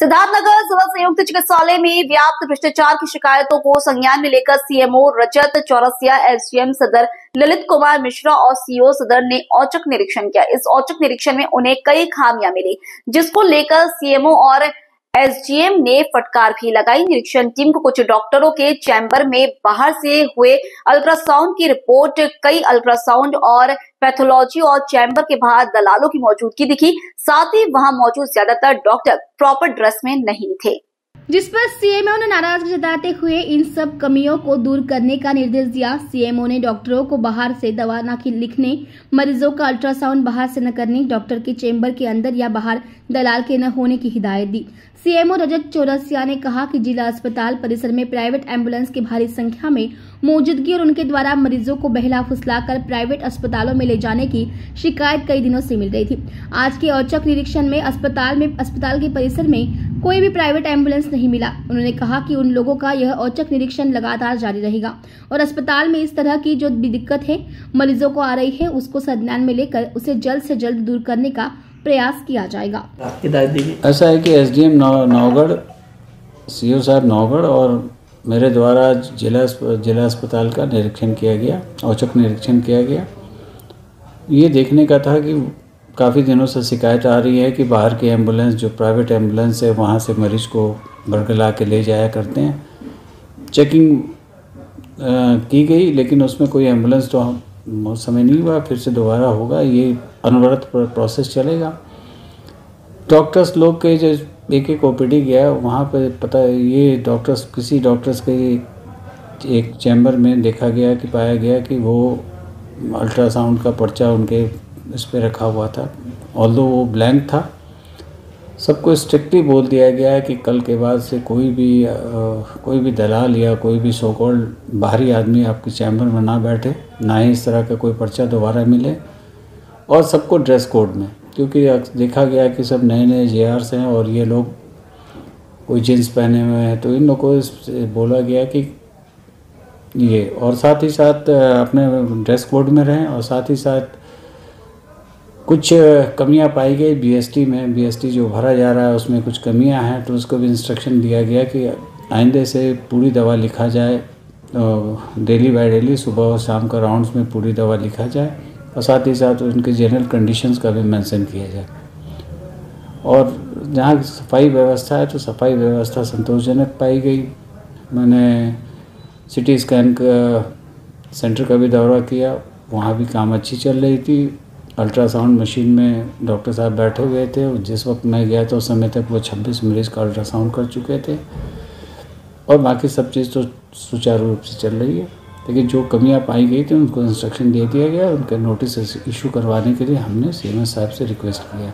सिद्धार्थनगर जिला संयुक्त चिकित्सालय में व्याप्त भ्रष्टाचार की शिकायतों को संज्ञान में लेकर सीएमओ रजत चौरसिया, एसडीएम सदर ललित कुमार मिश्रा और सीओ सदर ने औचक निरीक्षण किया। इस औचक निरीक्षण में उन्हें कई खामियां मिली, जिसको लेकर सीएमओ और एसडीएम ने फटकार भी लगाई। निरीक्षण टीम को कुछ डॉक्टरों के चैम्बर में बाहर से हुए अल्ट्रासाउंड की रिपोर्ट, कई अल्ट्रासाउंड और पैथोलॉजी और चैम्बर के बाहर दलालों की मौजूदगी दिखी। साथ ही वहां मौजूद ज्यादातर डॉक्टर प्रॉपर ड्रेस में नहीं थे, जिस पर सीएमओ ने नाराजगी जताते हुए इन सब कमियों को दूर करने का निर्देश दिया। सीएमओ ने डॉक्टरों को बाहर से दवा न लिखने, मरीजों का अल्ट्रासाउंड बाहर से न करने, डॉक्टर के चेंबर के अंदर या बाहर दलाल के न होने की हिदायत दी। सीएमओ रजत चौरसिया ने कहा कि जिला अस्पताल परिसर में प्राइवेट एम्बुलेंस की भारी संख्या में मौजूदगी और उनके द्वारा मरीजों को बहला फुसलाकर प्राइवेट अस्पतालों में ले जाने की शिकायत कई दिनों से मिल रही थी। आज के औचक निरीक्षण में अस्पताल के परिसर में कोई भी प्राइवेट एम्बुलेंस नहीं मिला। उन्होंने कहा कि उन लोगों का यह औचक निरीक्षण लगातार जारी रहेगा और अस्पताल में इस तरह की जो भी दिक्कत है मरीजों को आ रही है, उसको संज्ञान में लेकर उसे जल्द से जल्द दूर करने का प्रयास किया जाएगा। ऐसा है कि एसडीएम नौगढ़, सीओ साहब नौगढ़ और मेरे द्वारा जिला अस्पताल का निरीक्षण किया गया, औचक निरीक्षण किया गया। ये देखने का था कि काफ़ी दिनों से शिकायत आ रही है कि बाहर की एम्बुलेंस, जो प्राइवेट एम्बुलेंस है, वहाँ से मरीज को बरगला के ले जाया करते हैं। चेकिंग की गई, लेकिन उसमें कोई एम्बुलेंस तो उस समय नहीं हुआ। फिर से दोबारा होगा, ये अनवरत प्रोसेस चलेगा। डॉक्टर्स लोग के जो एक ओपीडी गया, वहाँ पे पता ये डॉक्टर्स, किसी डॉक्टर्स के एक चैम्बर में देखा गया कि पाया गया कि वो अल्ट्रासाउंड का पर्चा उनके इस पे रखा हुआ था, ऑल्दो वो ब्लैंक था। सबको स्ट्रिक्टली बोल दिया गया है कि कल के बाद से कोई भी दलाल या कोई भी सो कॉल्ड बाहरी आदमी आपके चैम्बर में ना बैठे, ना ही इस तरह का कोई पर्चा दोबारा मिले, और सबको ड्रेस कोड में, क्योंकि देखा गया कि सब नए नए जेआर्स हैं और ये लोग कोई जींस पहने हुए हैं, तो इन लोगों को बोला गया कि ये, और साथ ही साथ अपने ड्रेस कोड में रहें। और साथ ही साथ कुछ कमियां पाई गई बीएसटी में, बीएसटी जो भरा जा रहा है उसमें कुछ कमियां हैं, तो उसको भी इंस्ट्रक्शन दिया गया कि आइंदे से पूरी दवा लिखा जाए, डेली बाय डेली, सुबह और शाम का राउंड्स में पूरी दवा लिखा जाए, और साथ ही साथ उनके जनरल कंडीशंस का भी मेंशन किया जाए। और जहाँ सफाई व्यवस्था है तो सफाई व्यवस्था संतोषजनक पाई गई। मैंने सिटी स्कैन का सेंटर का भी दौरा किया, वहाँ भी काम अच्छी चल रही थी। अल्ट्रासाउंड मशीन में डॉक्टर साहब बैठे हुए थे, जिस वक्त मैं गया तो उस समय तक वो 26 मरीज का अल्ट्रासाउंड कर चुके थे, और बाकी सब चीज़ तो सुचारू रूप से चल रही है। लेकिन जो कमियां पाई गई थी उनको इंस्ट्रक्शन दे दिया गया, उनके नोटिस इशू करवाने के लिए हमने सीएमएस साहब से रिक्वेस्ट किया।